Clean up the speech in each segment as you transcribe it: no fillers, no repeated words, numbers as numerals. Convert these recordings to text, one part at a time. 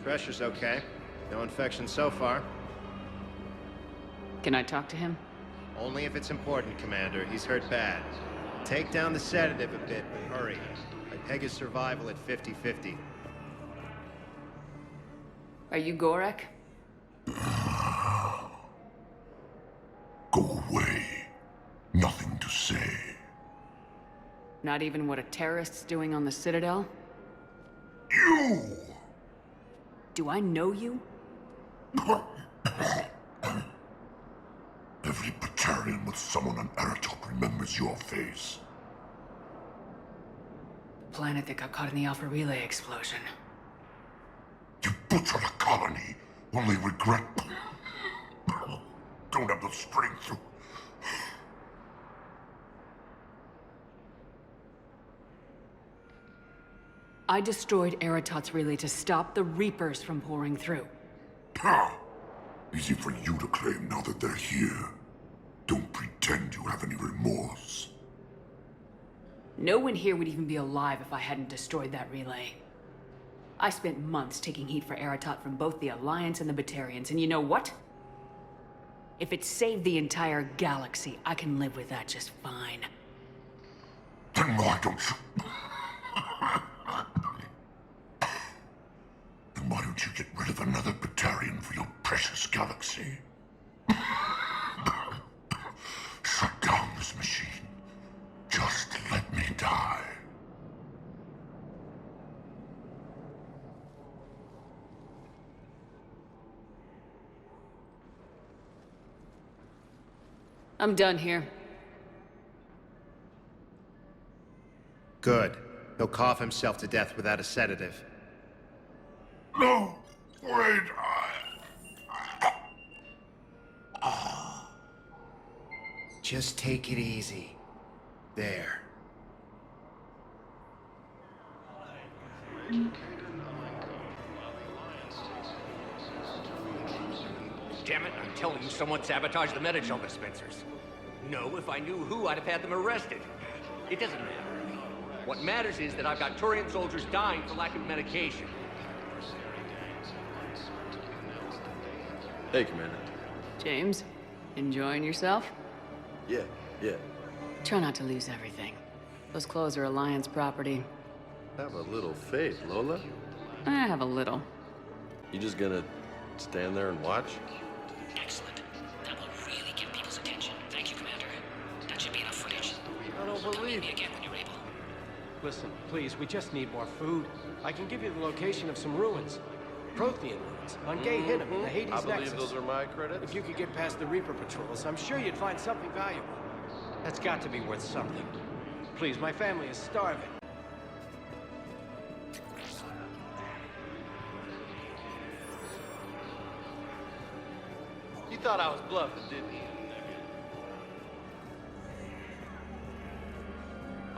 Pressure's okay. No infection so far. Can I talk to him? Only if it's important, Commander. He's hurt bad. Take down the sedative a bit, but hurry. I peg his survival at 50-50. Are you Gorek? Go away. Nothing to say. Not even what a terrorist's doing on the Citadel? You! Do I know you? Every Batarian with someone on Aratok remembers your face. Planet that got caught in the Alpha Relay explosion. You butchered a colony, only regret... Don't have the strength to... I destroyed Eratot's relay to stop the Reapers from pouring through. Ha! Easy for you to claim now that they're here. Don't pretend you have any remorse. No one here would even be alive if I hadn't destroyed that relay. I spent months taking heat for Aratot from both the Alliance and the Batarians, and you know what? If it saved the entire galaxy, I can live with that just fine. Then why don't you... Then why don't you get rid of another Batarian for your precious galaxy? Shut down this machine. Just let me die. I'm done here. Good. He'll cough himself to death without a sedative. No! Wait! Just take it easy. There. Damn it, I'm telling you, someone sabotaged the Medi-gel dispensers. No, if I knew who, I'd have had them arrested. It doesn't matter. What matters is that I've got Turian soldiers dying for lack of medication. Hey, Commander. James, enjoying yourself? Yeah. Try not to lose everything. Those clothes are Alliance property. Have a little faith, Lola. I have a little. You just gonna stand there and watch? Excellent. That will really get people's attention. Thank you, Commander. That should be enough footage. I don't Come believe me it. again when you're able. Listen, please, we just need more food. I can give you the location of some ruins. Prothean ruins, on Gay Hinnom in the Hades I believe Nexus. those are my credits. If you could get past the Reaper patrols, I'm sure you'd find something valuable. That's got to be worth something. Please, my family is starving. You thought I was bluffing, didn't you?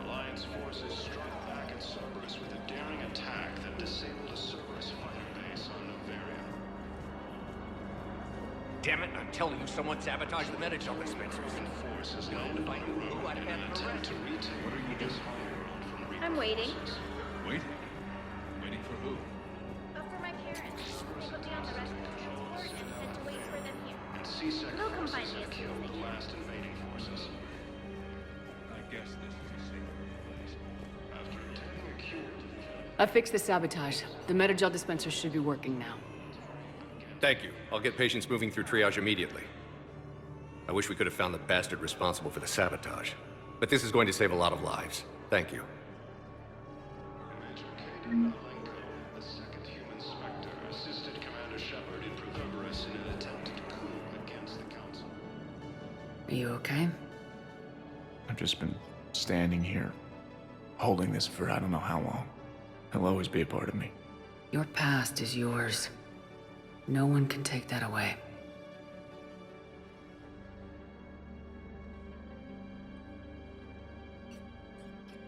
Alliance forces struck back at Cerberus with a daring attack that disabled a Cerberus fighter base on Novaria. Damn it, I'm telling you, someone sabotaged the Medi-gel dispensers. Force has No, landed if I on knew Rome who, I'd in have an had them attempt to arrested. retake this homeworld from Reaper I'm waiting. forces. Waiting? Waiting for who? For my parents. They put me on the rescue transport and said to wait for them here. And C-Sec They'll come find forces me have as soon killed as they the can. last invading forces. I guess this is a safe place. After obtaining a cure to the I fixed the sabotage. The Medi-gel dispensers should be working now. Thank you. I'll get patients moving through triage immediately. I wish we could have found the bastard responsible for the sabotage. But this is going to save a lot of lives. Thank you. Major Katie Malenko, the second human Spectre, assisted Commander Shepard in Cerberus in an attempted coup against the Council. Are you okay? I've just been standing here, holding this for I don't know how long. It'll always be a part of me. Your past is yours. No one can take that away.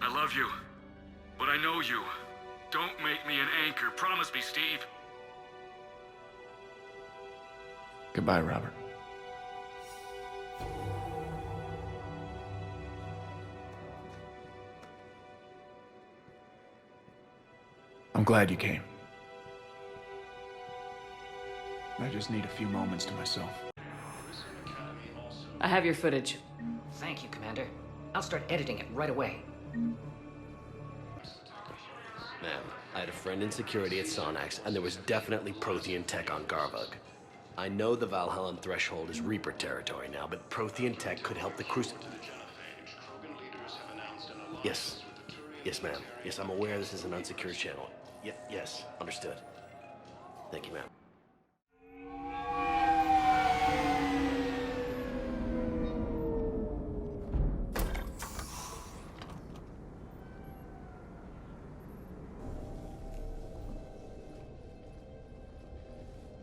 I love you, but I know you. Don't make me an anchor. Promise me, Steve. Goodbye, Robert. I'm glad you came. I just need a few moments to myself. I have your footage. Thank you, Commander. I'll start editing it right away. Ma'am, I had a friend in security at Sonax, and there was definitely Prothean tech on Garvug. I know the Valhallan threshold is Reaper territory now, but Prothean tech could help the Yes. Yes, ma'am. Yes, I'm aware this is an unsecured channel. Yes, understood. Thank you, ma'am.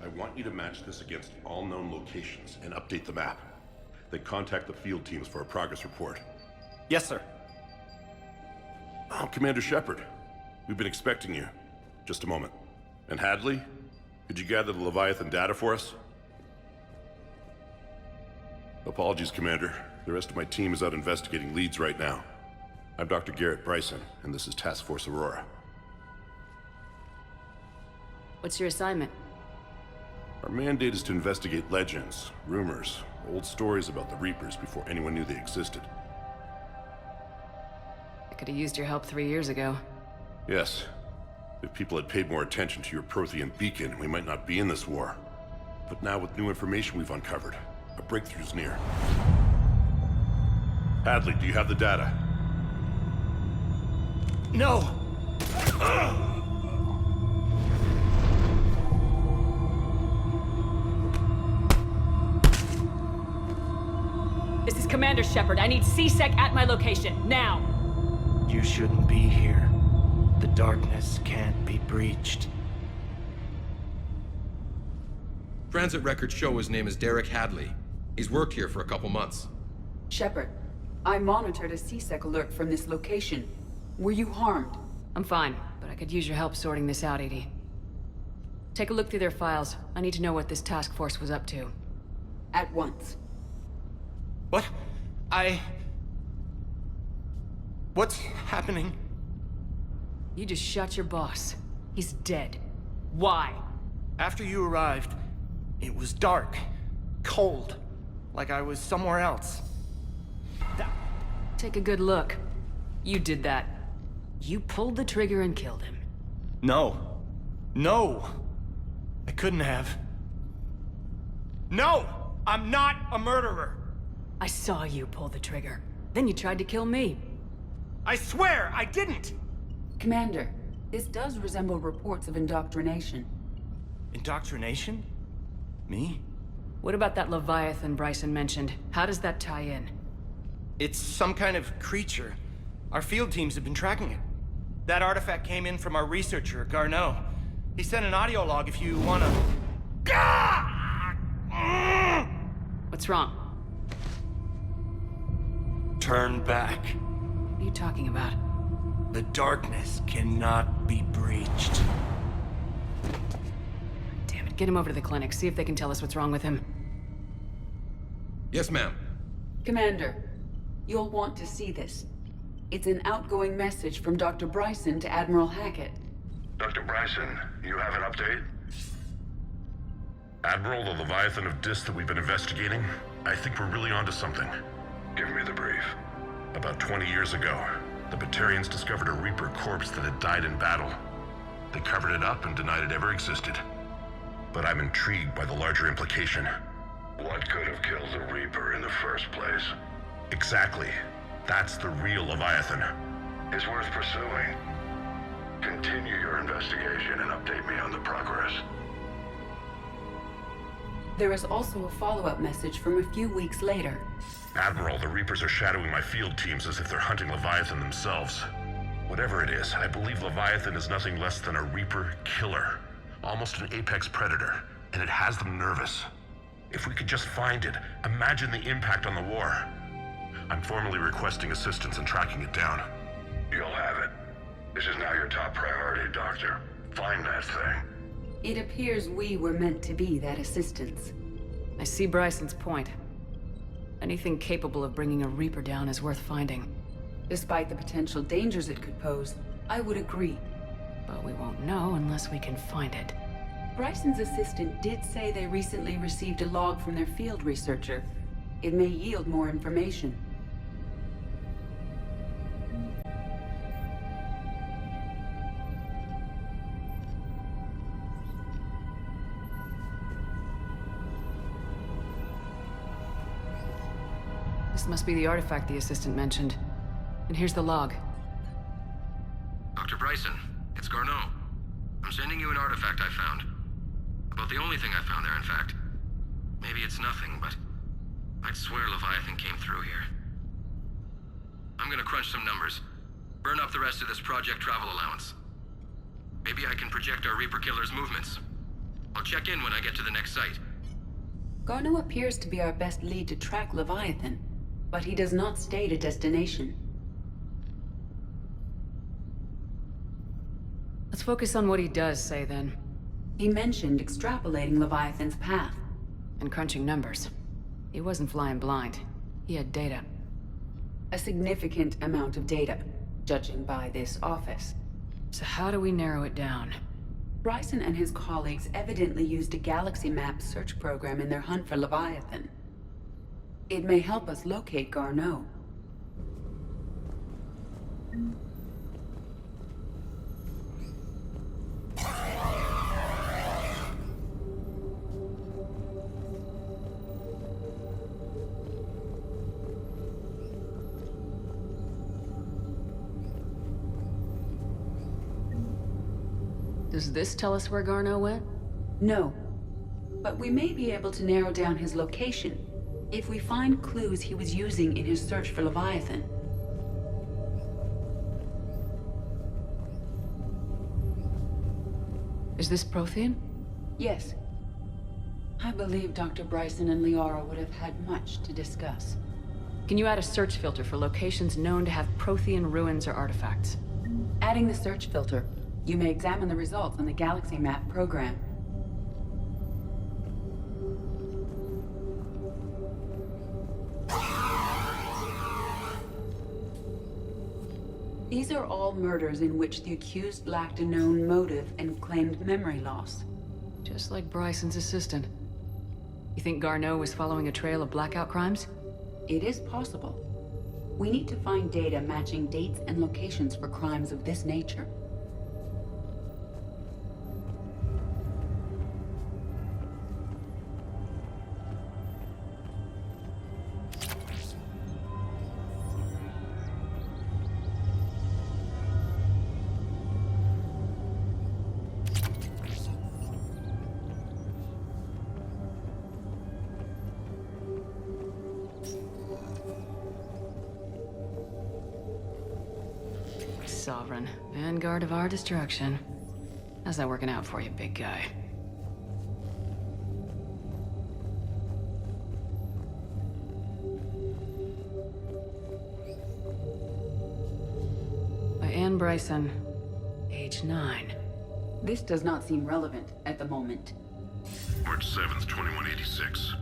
I want you to match this against all known locations and update the map. Then contact the field teams for a progress report. Yes, sir. Oh, Commander Shepard. We've been expecting you. Just a moment. And Hadley? Could you gather the Leviathan data for us? Apologies, Commander. The rest of my team is out investigating leads right now. I'm Dr. Garrett Bryson, and this is Task Force Aurora. What's your assignment? Our mandate is to investigate legends, rumors, old stories about the Reapers before anyone knew they existed. I could have used your help 3 years ago. Yes. If people had paid more attention to your Prothean beacon, we might not be in this war. But now with new information we've uncovered, a breakthrough's near. Hadley, do you have the data? No! This is Commander Shepard. I need C-Sec at my location, now! You shouldn't be here. The darkness can't be breached. Transit records show his name is Derek Hadley. He's worked here for a couple months. Shepard, I monitored a C-Sec alert from this location. Were you harmed? I'm fine, but I could use your help sorting this out, Edie. Take a look through their files. I need to know what this task force was up to. At once. What? What's happening? You just shot your boss. He's dead. Why? After you arrived, it was dark, cold, like I was somewhere else. Take a good look. You did that. You pulled the trigger and killed him. No. No! I couldn't have. No! I'm not a murderer! I saw you pull the trigger. Then you tried to kill me. I swear I didn't! Commander, this does resemble reports of indoctrination. Indoctrination? Me? What about that Leviathan Bryson mentioned? How does that tie in? It's some kind of creature. Our field teams have been tracking it. That artifact came in from our researcher, Garneau. He sent an audio log if you wanna... What's wrong? Turn back. What are you talking about? The darkness cannot be breached. Damn it, get him over to the clinic. See if they can tell us what's wrong with him. Yes, ma'am. Commander, you'll want to see this. It's an outgoing message from Dr. Bryson to Admiral Hackett. Dr. Bryson, you have an update? Admiral, the Leviathan of Dis that we've been investigating, I think we're really onto something. Give me the brief. About 20 years ago, the Batarians discovered a Reaper corpse that had died in battle. They covered it up and denied it ever existed. But I'm intrigued by the larger implication. What could have killed the Reaper in the first place? Exactly. That's the real Leviathan. It's worth pursuing. Continue your investigation and update me on the progress. There is also a follow-up message from a few weeks later. Admiral, the Reapers are shadowing my field teams as if they're hunting Leviathan themselves. Whatever it is, I believe Leviathan is nothing less than a Reaper killer. Almost an apex predator, and it has them nervous. If we could just find it, imagine the impact on the war. I'm formally requesting assistance in tracking it down. You'll have it. This is now your top priority, Doctor. Find that thing. It appears we were meant to be that assistance. I see Bryson's point. Anything capable of bringing a Reaper down is worth finding. Despite the potential dangers it could pose, I would agree. But we won't know unless we can find it. Bryson's assistant did say they recently received a log from their field researcher. It may yield more information. This must be the artifact the assistant mentioned. And here's the log. Dr. Bryson, it's Garneau. I'm sending you an artifact I found. About the only thing I found there, in fact. Maybe it's nothing, but I'd swear Leviathan came through here. I'm gonna crunch some numbers. Burn up the rest of this project travel allowance. Maybe I can project our Reaper Killer's movements. I'll check in when I get to the next site. Garneau appears to be our best lead to track Leviathan, but he does not state a destination. Let's focus on what he does say, then. He mentioned extrapolating Leviathan's path. And crunching numbers. He wasn't flying blind. He had data. A significant amount of data, judging by this office. So how do we narrow it down? Bryson and his colleagues evidently used a galaxy map search program in their hunt for Leviathan. It may help us locate Garneau. Does this tell us where Garneau went? No. But we may be able to narrow down his location if we find clues he was using in his search for Leviathan. Is this Prothean? Yes. I believe Dr. Bryson and Liara would have had much to discuss. Can you add a search filter for locations known to have Prothean ruins or artifacts? Adding the search filter, you may examine the results on the Galaxy Map program. These are all murders in which the accused lacked a known motive and claimed memory loss. Just like Bryson's assistant. You think Garneau was following a trail of blackout crimes? It is possible. We need to find data matching dates and locations for crimes of this nature. Sovereign, vanguard of our destruction. How's that working out for you, big guy? By Anne Bryson, age 9. This does not seem relevant at the moment. March 7th, 2186.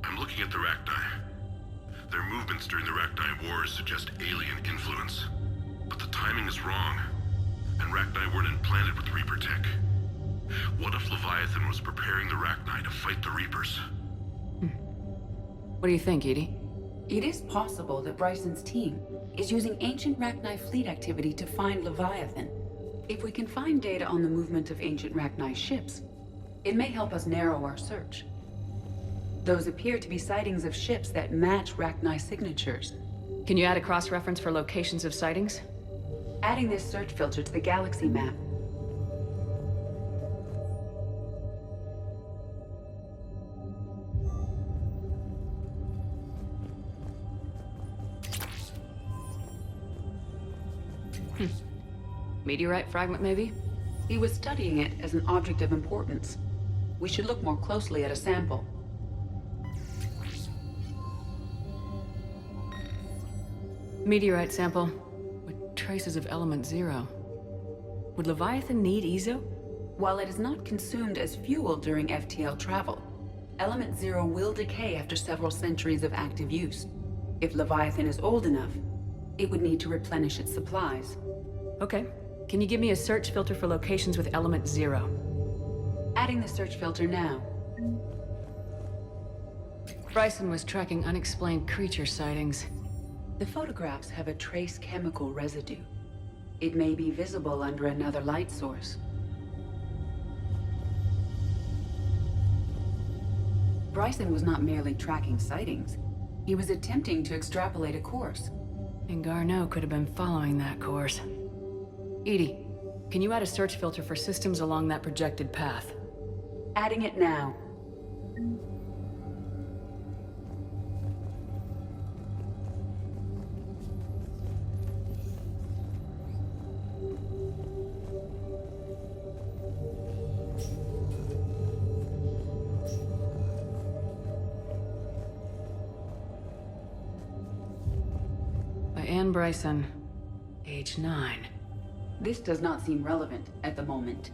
I'm looking at the Rachni. Their movements during the Rachni Wars suggest alien influence. But the timing is wrong, and Rachni weren't implanted with Reaper tech. What if Leviathan was preparing the Rachni to fight the Reapers? What do you think, Edie? It is possible that Bryson's team is using ancient Rachni fleet activity to find Leviathan. If we can find data on the movement of ancient Rachni ships, it may help us narrow our search. Those appear to be sightings of ships that match Rachni signatures. Can you add a cross-reference for locations of sightings? Adding this search filter to the Galaxy Map. Meteorite fragment, maybe? He was studying it as an object of importance. We should look more closely at a sample. Meteorite sample. Traces of element 0. Would Leviathan need Ezo? While it is not consumed as fuel during FTL travel, element 0 will decay after several centuries of active use. If Leviathan is old enough, it would need to replenish its supplies. Okay. Can you give me a search filter for locations with element 0? Adding the search filter now. Bryson was tracking unexplained creature sightings. The photographs have a trace chemical residue. It may be visible under another light source. Bryson was not merely tracking sightings. He was attempting to extrapolate a course. And Garneau could have been following that course. Edie, can you add a search filter for systems along that projected path? Adding it now. Anne Bryson, age 9. This does not seem relevant at the moment.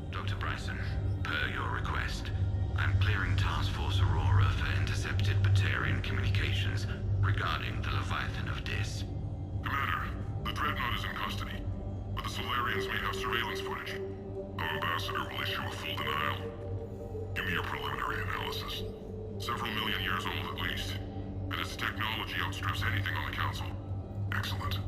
Dr. Bryson, per your request, I'm clearing Task Force Aurora for intercepted Batarian communications regarding the Leviathan of Dis. Commander, the Dreadnought is in custody, but the Solarians may have surveillance footage. Our ambassador will issue a full denial. Give me your preliminary analysis. Several million years old at least, and its technology outstrips anything on the Council. Excellent.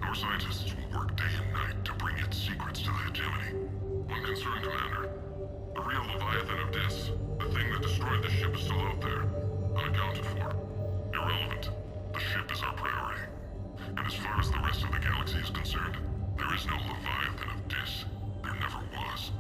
Our scientists will work day and night to bring its secrets to the hegemony. One concern, Commander. The real Leviathan of Dis, the thing that destroyed the ship, is still out there, unaccounted for. Irrelevant. The ship is our priority. And as far as the rest of the galaxy is concerned, there is no Leviathan of Dis. There never was.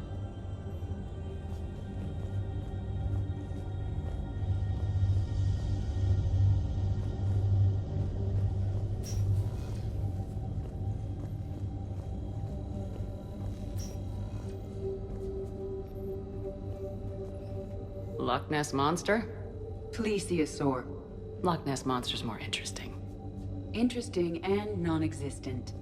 Loch Ness Monster? Plesiosaur. Loch Ness Monster's more interesting. Interesting and non-existent.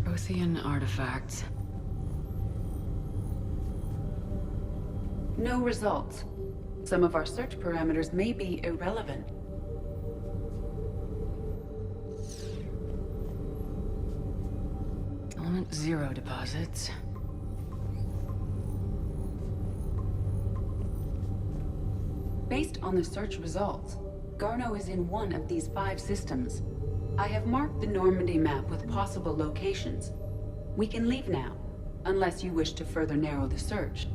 Prothean artifacts. No results. Some of our search parameters may be irrelevant. Element 0 deposits. Based on the search results, Garneau is in one of these 5 systems. I have marked the Normandy map with possible locations. We can leave now, unless you wish to further narrow the search.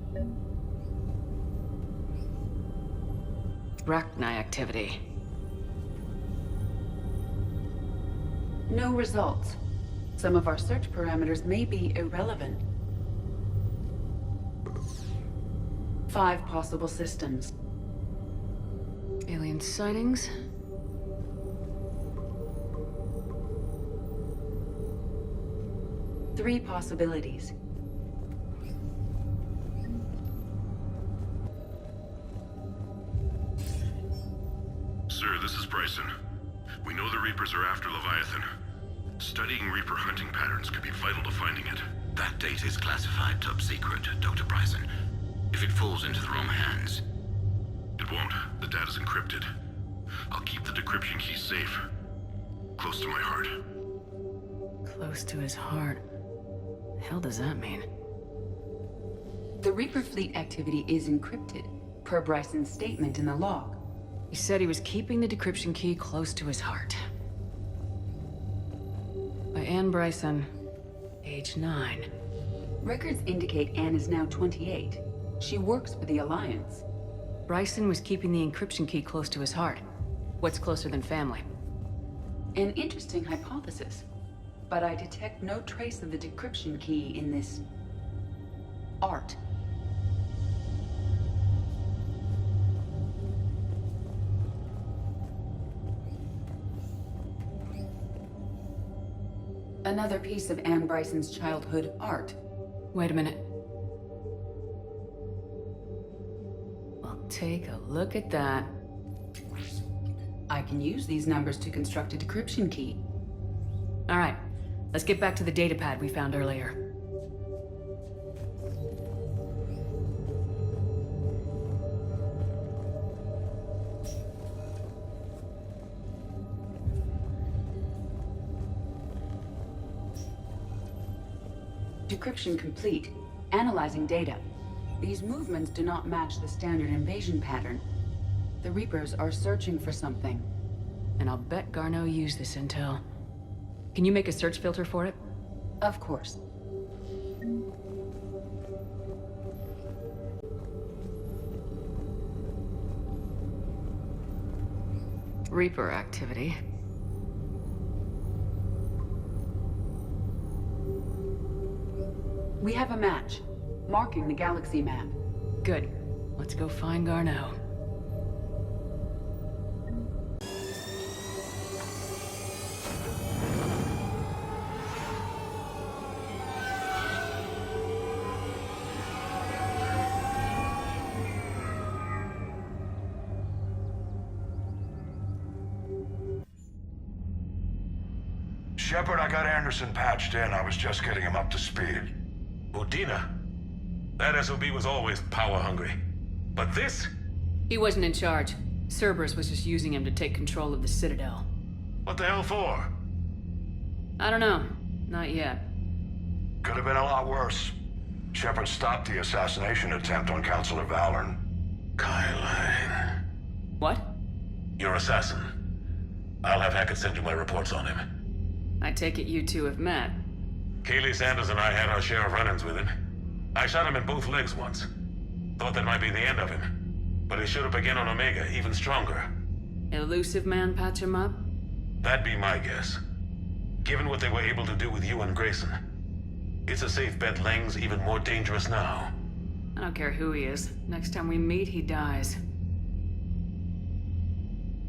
Rachni activity. No results. Some of our search parameters may be irrelevant. 5 possible systems. Alien sightings. Three possibilities. Sir, this is Bryson. We know the Reapers are after Leviathan. Studying Reaper hunting patterns could be vital to finding it. That data is classified top secret, Dr. Bryson. If it falls into the wrong hands... It won't. The data's encrypted. I'll keep the decryption key safe. Close to my heart. Close to his heart. The hell does that mean? The Reaper fleet activity is encrypted, per Bryson's statement in the log. He said he was keeping the decryption key close to his heart. By Anne Bryson, age 9. Records indicate Anne is now 28. She works for the Alliance. Bryson was keeping the encryption key close to his heart. What's closer than family? An interesting hypothesis. But I detect no trace of the decryption key in this... art. Another piece of Anne Bryson's childhood art. Wait a minute. take a look at that. I can use these numbers to construct a decryption key. All right, let's get back to the datapad we found earlier. Decryption complete. Analyzing data. These movements do not match the standard invasion pattern. The Reapers are searching for something. And I'll bet Garneau used this intel. Can you make a search filter for it? Of course. Reaper activity. We have a match, marking the galaxy map. Good. Let's go find Garneau. Shepard, I got Anderson patched in. I was just getting him up to speed. Udina? That SOB was always power-hungry. But this? He wasn't in charge. Cerberus was just using him to take control of the Citadel. What the hell for? I don't know. Not yet. Could have been a lot worse. Shepard stopped the assassination attempt on Councilor Valorn. Kyline. What? Your assassin. I'll have Hackett send you my reports on him. I take it you two have met. Kaylee Sanders and I had our share of run-ins with him. I shot him in both legs once. Thought that might be the end of him. But he showed up again on Omega, even stronger. Elusive man patch him up? That'd be my guess. Given what they were able to do with you and Grayson. It's a safe bet Lang's even more dangerous now. I don't care who he is. Next time we meet, he dies.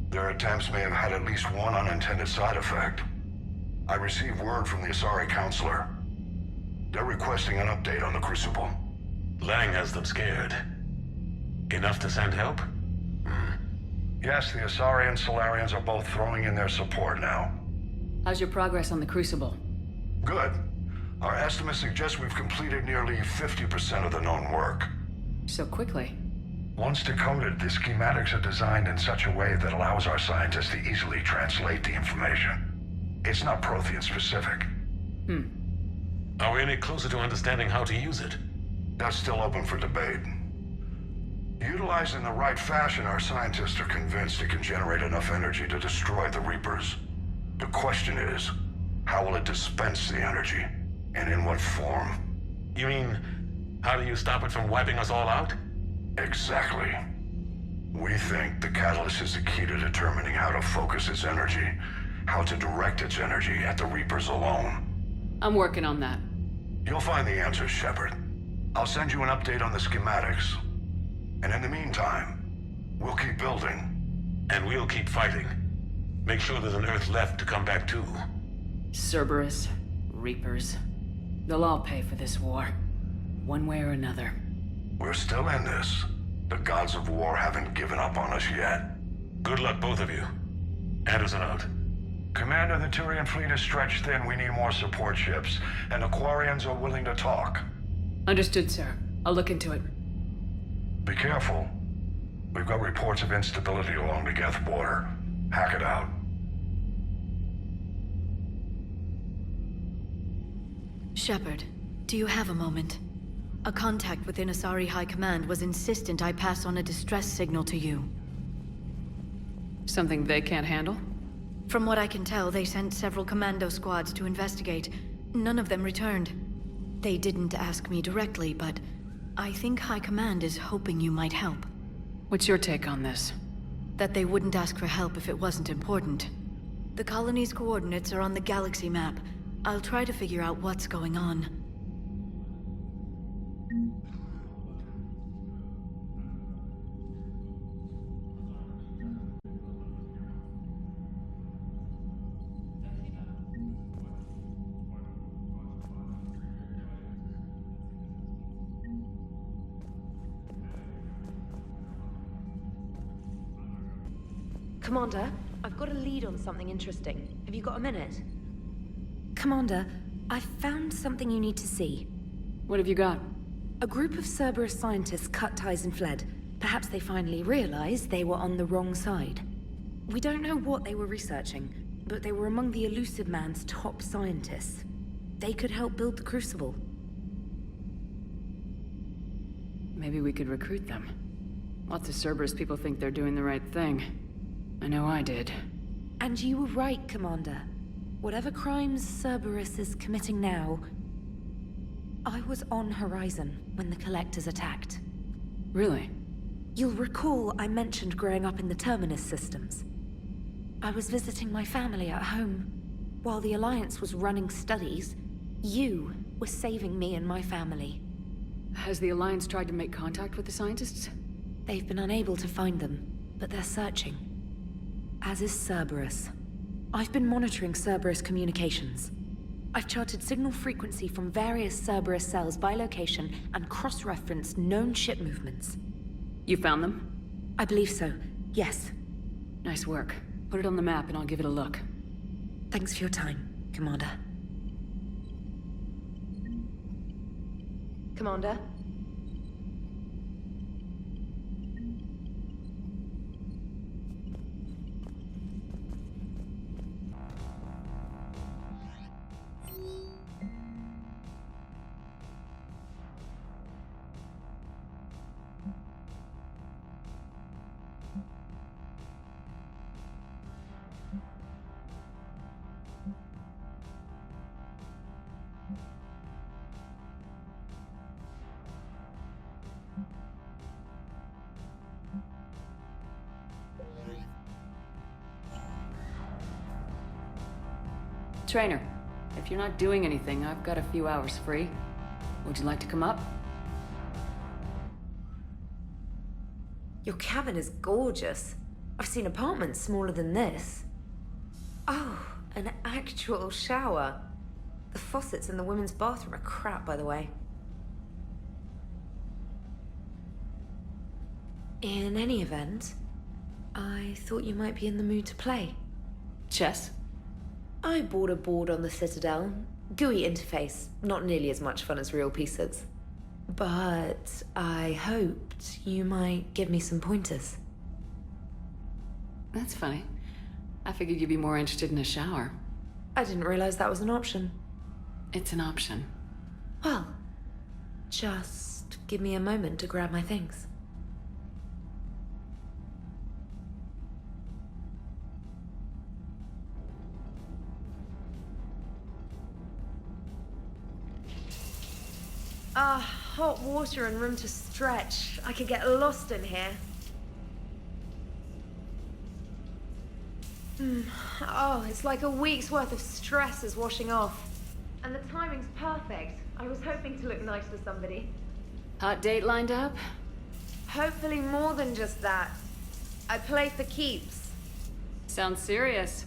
Their attempts may have had at least one unintended side effect. I received word from the Asari Counselor. They're requesting an update on the Crucible. Lang has them scared. Enough to send help? Yes, the Asari and Solarians are both throwing in their support now. How's your progress on the Crucible? Good. Our estimates suggest we've completed nearly 50% of the known work. So quickly? Once decoded, the schematics are designed in such a way that allows our scientists to easily translate the information. It's not Prothean specific. Are we any closer to understanding how to use it? That's still open for debate. Utilized in the right fashion, our scientists are convinced it can generate enough energy to destroy the Reapers. The question is, how will it dispense the energy? And in what form? You mean, how do you stop it from wiping us all out? Exactly. We think the catalyst is the key to determining how to focus its energy, how to direct its energy at the Reapers alone. I'm working on that. You'll find the answers, Shepard. I'll send you an update on the schematics. And in the meantime, we'll keep building. And we'll keep fighting. Make sure there's an Earth left to come back to. Cerberus, Reapers. They'll all pay for this war. One way or another. We're still in this. The gods of war haven't given up on us yet. Good luck, both of you. Anderson out. Commander, the Turian fleet is stretched thin. We need more support ships. And the Quarians are willing to talk. Understood, sir. I'll look into it. Be careful. We've got reports of instability along the Geth border. Hack it out. Shepard, do you have a moment? A contact within Asari High Command was insistent I pass on a distress signal to you. Something they can't handle? From what I can tell, they sent several commando squads to investigate. None of them returned. They didn't ask me directly, but I think High Command is hoping you might help. What's your take on this? That they wouldn't ask for help if it wasn't important. The colony's coordinates are on the galaxy map. I'll try to figure out what's going on. Commander, I've got a lead on something interesting. Have you got a minute? Commander, I've found something you need to see. What have you got? A group of Cerberus scientists cut ties and fled. Perhaps they finally realized they were on the wrong side. We don't know what they were researching, but they were among the Elusive Man's top scientists. They could help build the Crucible. Maybe we could recruit them. Lots of Cerberus people think they're doing the right thing. I know I did. And you were right, Commander. Whatever crimes Cerberus is committing now, I was on Horizon when the Collectors attacked. Really? You'll recall I mentioned growing up in the Terminus systems. I was visiting my family at home. While the Alliance was running studies, you were saving me and my family. Has the Alliance tried to make contact with the scientists? They've been unable to find them, but they're searching. As is Cerberus. I've been monitoring Cerberus communications. I've charted signal frequency from various Cerberus cells by location and cross-referenced known ship movements. You found them? I believe so, yes. Nice work. Put it on the map and I'll give it a look. Thanks for your time, Commander. Commander? Trainer, if you're not doing anything, I've got a few hours free. Would you like to come up? Your cabin is gorgeous. I've seen apartments smaller than this. Oh, an actual shower. The faucets in the women's bathroom are crap, by the way. In any event, I thought you might be in the mood to play. Chess? I bought a board on the Citadel. GUI interface, not nearly as much fun as real pieces. But I hoped you might give me some pointers. That's funny. I figured you'd be more interested in a shower. I didn't realize that was an option. It's an option. Well, just give me a moment to grab my things. Hot water and room to stretch. I could get lost in here. Oh, it's like a week's worth of stress is washing off. And the timing's perfect. I was hoping to look nice to somebody. Hot date lined up? Hopefully more than just that. I play for keeps. Sounds serious.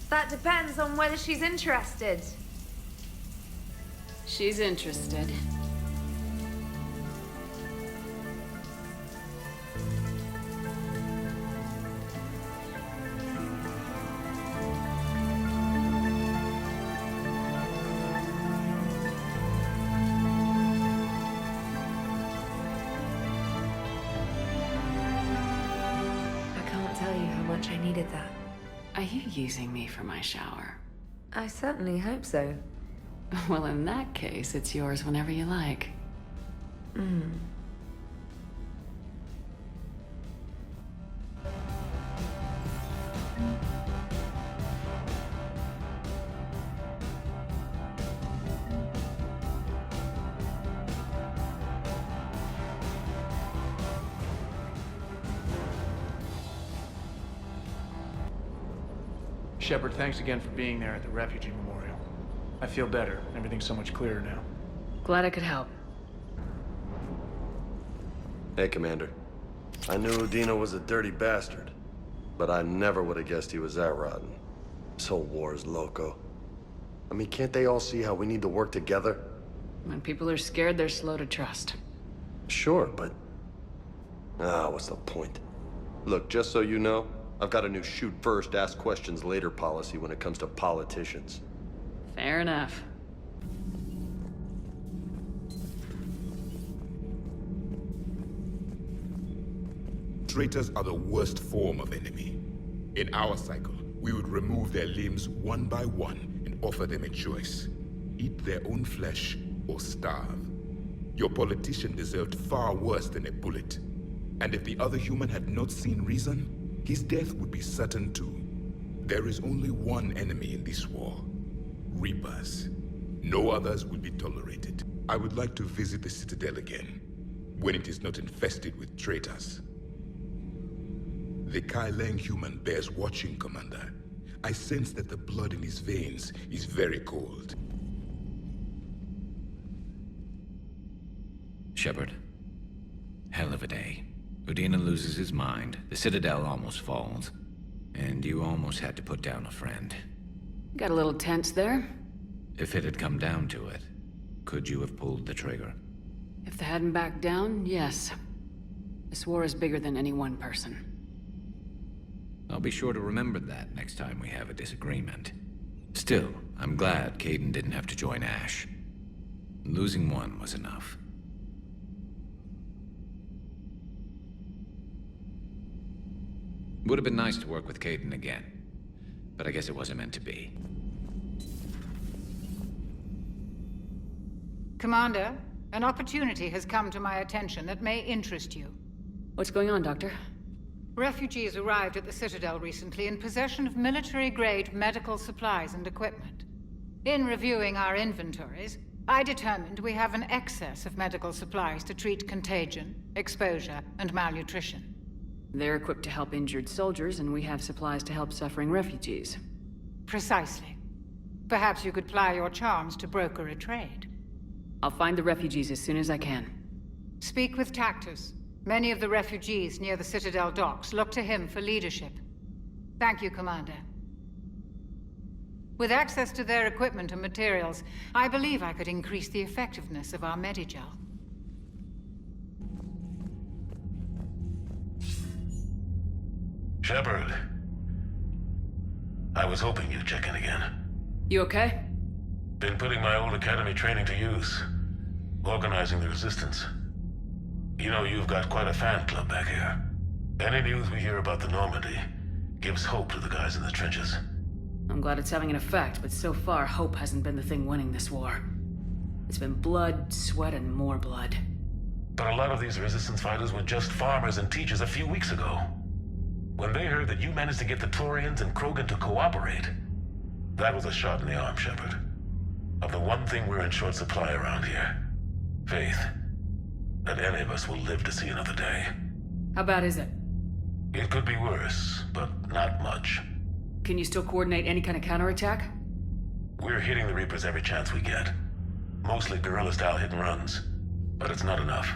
That depends on whether she's interested. She's interested. I needed that. Are you using me for my shower? I certainly hope so. Well, in that case, it's yours whenever you like. Shepard, thanks again for being there at the Refugee Memorial. I feel better. Everything's so much clearer now. Glad I could help. Hey, Commander. I knew Dino was a dirty bastard, but I never would have guessed he was that rotten. This whole war is loco. I mean, can't they all see how we need to work together? When people are scared, they're slow to trust. Sure, but... what's the point? Look, just so you know, I've got a new shoot first, ask questions later policy when it comes to politicians. Fair enough. Traitors are the worst form of enemy. In our cycle, we would remove their limbs one by one and offer them a choice. Eat their own flesh or starve. Your politician deserved far worse than a bullet. And if the other human had not seen reason, his death would be certain too. There is only one enemy in this war. Reapers. No others will be tolerated. I would like to visit the Citadel again, when it is not infested with traitors. The Kai Lang human bears watching, Commander. I sense that the blood in his veins is very cold. Shepard. Hell of a day. Udina loses his mind, the Citadel almost falls, and you almost had to put down a friend. Got a little tense there. If it had come down to it, could you have pulled the trigger? If they hadn't backed down, yes. This war is bigger than any one person. I'll be sure to remember that next time we have a disagreement. Still, I'm glad Kaidan didn't have to join Ash. Losing one was enough. Would have been nice to work with Kaidan again, but I guess it wasn't meant to be. Commander, an opportunity has come to my attention that may interest you. What's going on, Doctor? Refugees arrived at the Citadel recently in possession of military-grade medical supplies and equipment. In reviewing our inventories, I determined we have an excess of medical supplies to treat contagion, exposure, and malnutrition. They're equipped to help injured soldiers, and we have supplies to help suffering refugees. Precisely. Perhaps you could ply your charms to broker a trade. I'll find the refugees as soon as I can. Speak with Tactus. Many of the refugees near the Citadel docks look to him for leadership. Thank you, Commander. With access to their equipment and materials, I believe I could increase the effectiveness of our Medigel. Shepard. I was hoping you'd check in again. You okay? Been putting my old academy training to use. Organizing the resistance. You know, you've got quite a fan club back here. Any news we hear about the Normandy gives hope to the guys in the trenches. I'm glad it's having an effect, but so far, hope hasn't been the thing winning this war. It's been blood, sweat, and more blood. But a lot of these resistance fighters were just farmers and teachers a few weeks ago. When they heard that you managed to get the Turians and Krogan to cooperate, that was a shot in the arm, Shepard. Of the one thing we're in short supply around here. Faith. That any of us will live to see another day. How bad is it? It could be worse, but not much. Can you still coordinate any kind of counterattack? We're hitting the Reapers every chance we get. Mostly guerrilla-style hit-and-runs. But it's not enough.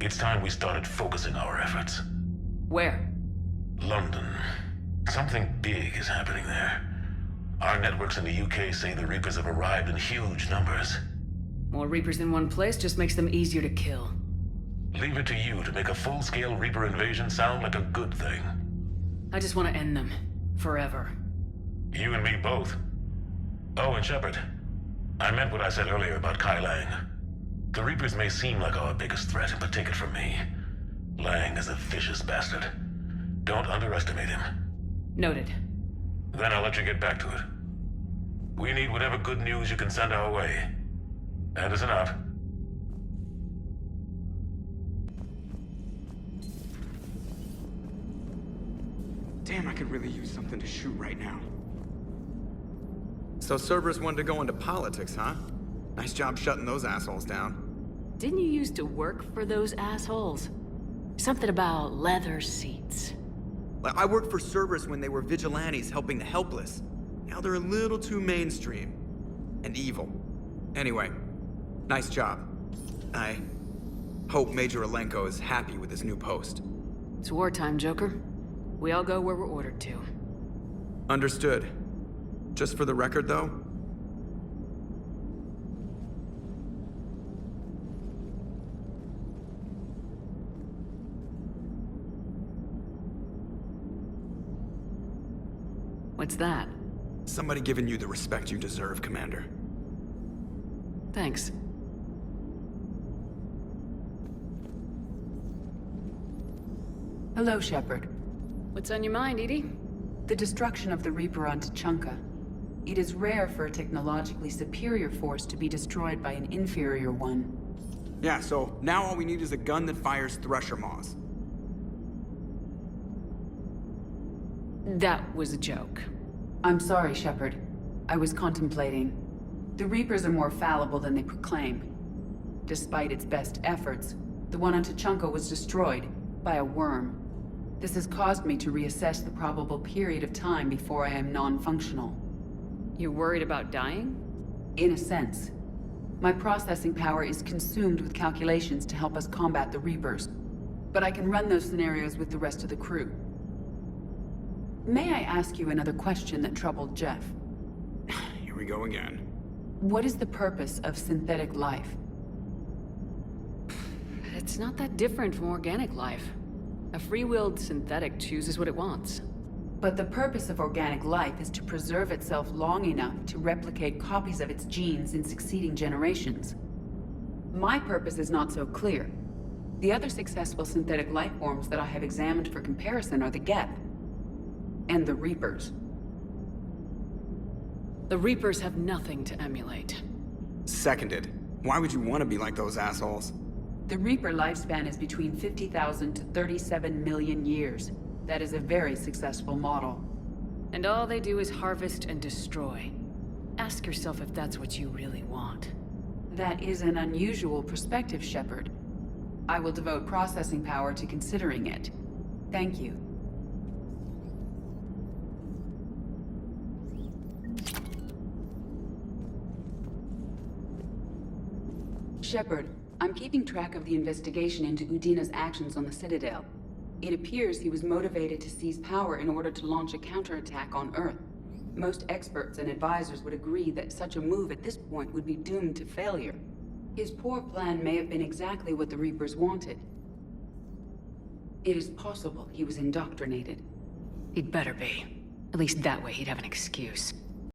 It's time we started focusing our efforts. Where? London. Something big is happening there. Our networks in the UK say the Reapers have arrived in huge numbers. More Reapers in one place just makes them easier to kill. Leave it to you to make a full-scale Reaper invasion sound like a good thing. I just want to end them. Forever. You and me both. Oh, and Shepard. I meant what I said earlier about Kai Lang. The Reapers may seem like our biggest threat, but take it from me. Lang is a vicious bastard. Don't underestimate him. Noted. Then I'll let you get back to it. We need whatever good news you can send our way. Anderson out. Damn, I could really use something to shoot right now. So Cerberus wanted to go into politics, huh? Nice job shutting those assholes down. Didn't you used to work for those assholes? Something about leather seats. I worked for Cerberus when they were vigilantes helping the helpless. Now they're a little too mainstream. And evil. Anyway, nice job. I hope Major Alenko is happy with his new post. It's wartime, Joker. We all go where we're ordered to. Understood. Just for the record, though, What's that? Somebody giving you the respect you deserve, Commander. Thanks. Hello, Shepard. What's on your mind, Edie? The destruction of the Reaper on Tuchanka. It is rare for a technologically superior force to be destroyed by an inferior one. Yeah, so now all we need is a gun that fires Thresher Maws. That was a joke. I'm sorry, Shepard. I was contemplating. The Reapers are more fallible than they proclaim. Despite its best efforts, the one on Tuchanka was destroyed by a worm. This has caused me to reassess the probable period of time before I am non-functional. You're worried about dying? In a sense. My processing power is consumed with calculations to help us combat the Reapers. But I can run those scenarios with the rest of the crew. May I ask you another question that troubled Jeff? Here we go again. What is the purpose of synthetic life? It's not that different from organic life. A free-willed synthetic chooses what it wants. But the purpose of organic life is to preserve itself long enough to replicate copies of its genes in succeeding generations. My purpose is not so clear. The other successful synthetic life forms that I have examined for comparison are the Geth and the Reapers. The Reapers have nothing to emulate. Seconded. Why would you want to be like those assholes? The Reaper lifespan is between 50,000 to 37 million years. That is a very successful model. And all they do is harvest and destroy. Ask yourself if that's what you really want. That is an unusual perspective, Shepard. I will devote processing power to considering it. Thank you. Shepard, I'm keeping track of the investigation into Udina's actions on the Citadel. It appears he was motivated to seize power in order to launch a counterattack on Earth. Most experts and advisors would agree that such a move at this point would be doomed to failure. His poor plan may have been exactly what the Reapers wanted. It is possible he was indoctrinated. He'd better be. At least that way he'd have an excuse.